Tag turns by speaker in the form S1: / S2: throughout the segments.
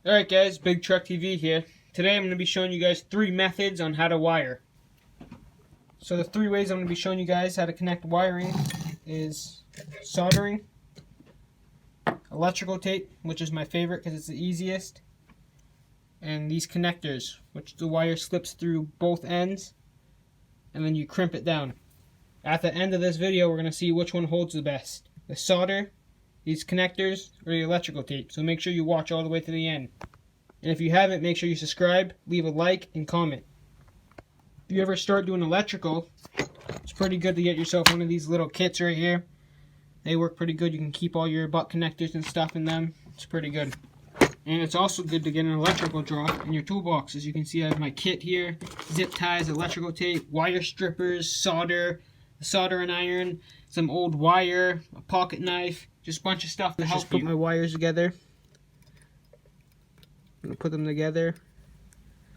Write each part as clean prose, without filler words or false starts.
S1: Alright guys, Big Truck TV here. Today I'm going to be showing you guys 3 methods on how to wire. So the 3 ways I'm going to be showing you guys how to connect wiring is soldering, electrical tape, which is my favorite because it's the easiest, and these connectors, which the wire slips through both ends and then you crimp it down. At the end of this video we're going to see which one holds the best, the solder, these connectors, or the electrical tape. So make sure you watch all the way to the end. And if you haven't, make sure you subscribe, leave a like, and comment. If you ever start doing electrical, it's pretty good to get yourself one of these little kits right here. They work pretty good. You can keep all your butt connectors and stuff in them. It's pretty good. And it's also good to get an electrical drawer in your toolbox. As you can see, I have my kit here. Zip ties, electrical tape, wire strippers, solder, soldering iron, some old wire, a pocket knife, just a bunch of stuff to help me put my wires together. I'm going to put them together.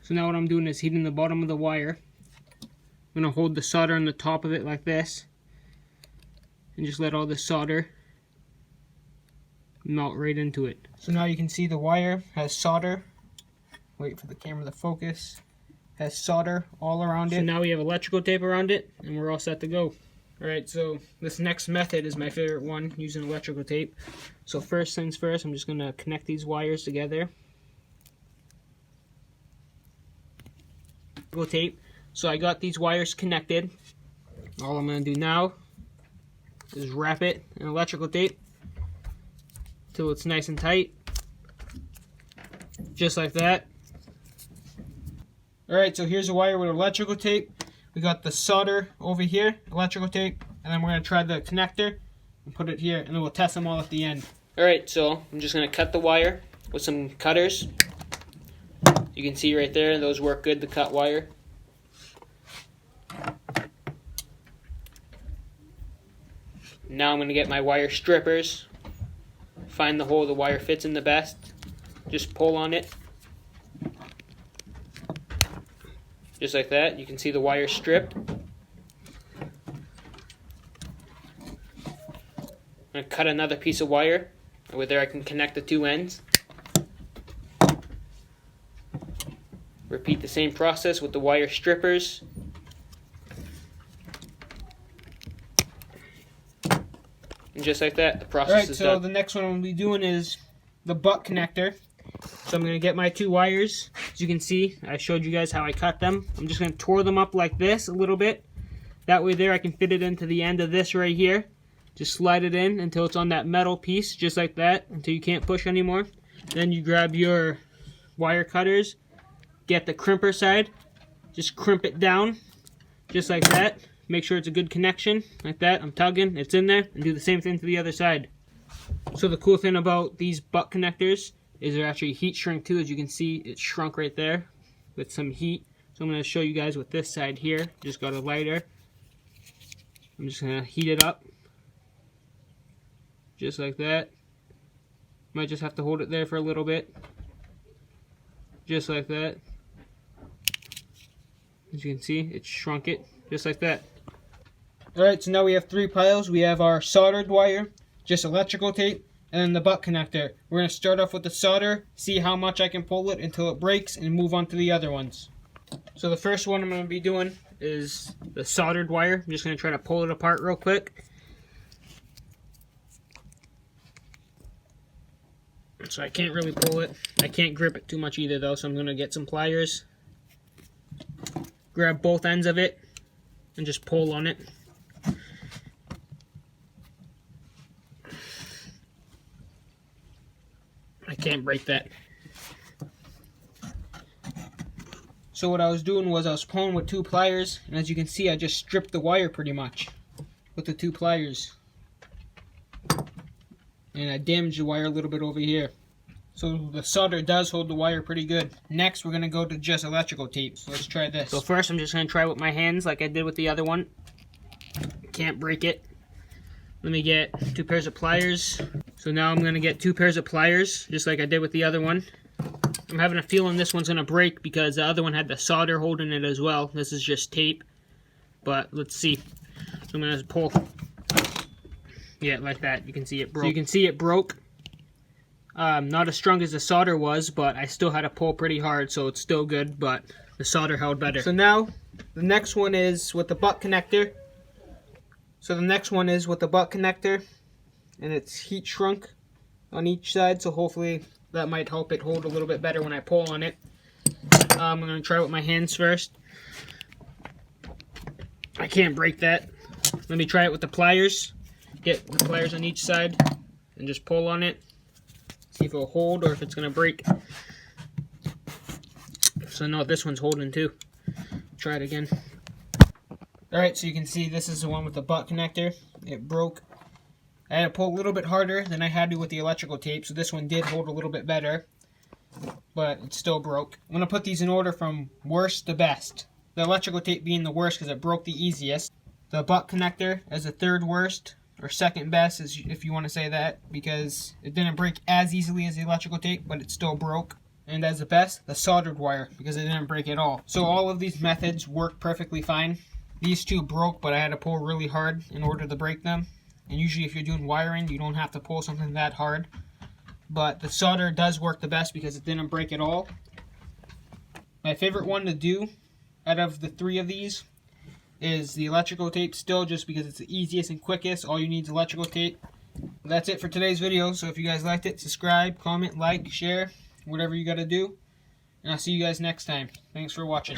S1: So now what I'm doing is heating the bottom of the wire. I'm going to hold the solder on the top of it like this. And just let all the solder melt right into it. So now you can see the wire has solder. Wait for the camera to focus. Has solder all around it. So now we have electrical tape around it and we're all set to go. Alright, so this next method is my favorite one, using electrical tape. So first things first, I'm just going to connect these wires together. Tape. So I got these wires connected. All I'm going to do now is wrap it in electrical tape till it's nice and tight. Just like that. Alright, so here's a wire with electrical tape. We got the solder over here, electrical tape, and then we're going to try the connector and put it here, and then we'll test them all at the end. Alright, so I'm just going to cut the wire with some cutters. You can see right there, those work good to cut wire. Now I'm going to get my wire strippers, find the hole the wire fits in the best, just pull on it. Just like that, you can see the wire stripped. I'm going to cut another piece of wire. Over there I can connect the 2 ends. Repeat the same process with the wire strippers. And just like that, the process is done. Alright, so the next one I'm going to be doing is the butt connector. So I'm going to get my 2 wires. As you can see, I showed you guys how I cut them. I'm just going to twirl them up like this a little bit. That way there I can fit it into the end of this right here. Just slide it in until it's on that metal piece, just like that, until you can't push anymore. Then you grab your wire cutters, get the crimper side, just crimp it down, just like that. Make sure it's a good connection, like that. I'm tugging, it's in there, and do the same thing to the other side. So the cool thing about these butt connectors is they're actually heat shrink too. As you can see, it shrunk right there with some heat. So I'm going to show you guys with this side here. Just got a lighter. I'm just going to heat it up. Just like that. Might just have to hold it there for a little bit. Just like that. As you can see, it shrunk it. Just like that. Alright, so now we have 3 piles. We have our soldered wire, just electrical tape, and then the butt connector. We're going to start off with the solder, see how much I can pull it until it breaks, and move on to the other ones. So the first one I'm going to be doing is the soldered wire. I'm just going to try to pull it apart real quick. So I can't really pull it. I can't grip it too much either though, so I'm going to get some pliers. Grab both ends of it and just pull on it. I can't break that. So what I was doing was I was pulling with 2 pliers, and as you can see I just stripped the wire pretty much with the 2 pliers. And I damaged the wire a little bit over here. So the solder does hold the wire pretty good. Next we're going to go to just electrical tape. So let's try this. So first I'm just going to try with my hands like I did with the other one. Can't break it. Let me get 2 pairs of pliers. So now I'm going to get 2 pairs of pliers, just like I did with the other one. I'm having a feeling this one's going to break because the other one had the solder holding it as well. This is just tape. But let's see. So I'm going to pull. Yeah, like that. You can see it broke. So you can see it broke. Not as strong as the solder was, but I still had to pull pretty hard, so it's still good, but the solder held better. So now, the next one is with the butt connector. And it's heat shrunk on each side, so hopefully that might help it hold a little bit better when I pull on it. I'm going to try with my hands first. I can't break that. Let me try it with the pliers. Get the pliers on each side and just pull on it. See if it'll hold or if it's going to break. So no, this one's holding too. Try it again. Alright, so you can see this is the one with the butt connector. It broke. I had to pull a little bit harder than I had to with the electrical tape, so this one did hold a little bit better, but it still broke. I'm going to put these in order from worst to best. The electrical tape being the worst because it broke the easiest. The butt connector as the third worst, or second best, if you want to say that, because it didn't break as easily as the electrical tape, but it still broke. And as the best, the soldered wire, because it didn't break at all. So all of these methods work perfectly fine. These two broke, but I had to pull really hard in order to break them. And usually if you're doing wiring, you don't have to pull something that hard. But the solder does work the best because it didn't break at all. My favorite one to do out of the three of these is the electrical tape still, just because it's the easiest and quickest. All you need is electrical tape. That's it for today's video. So if you guys liked it, subscribe, comment, like, share, whatever you got to do. And I'll see you guys next time. Thanks for watching.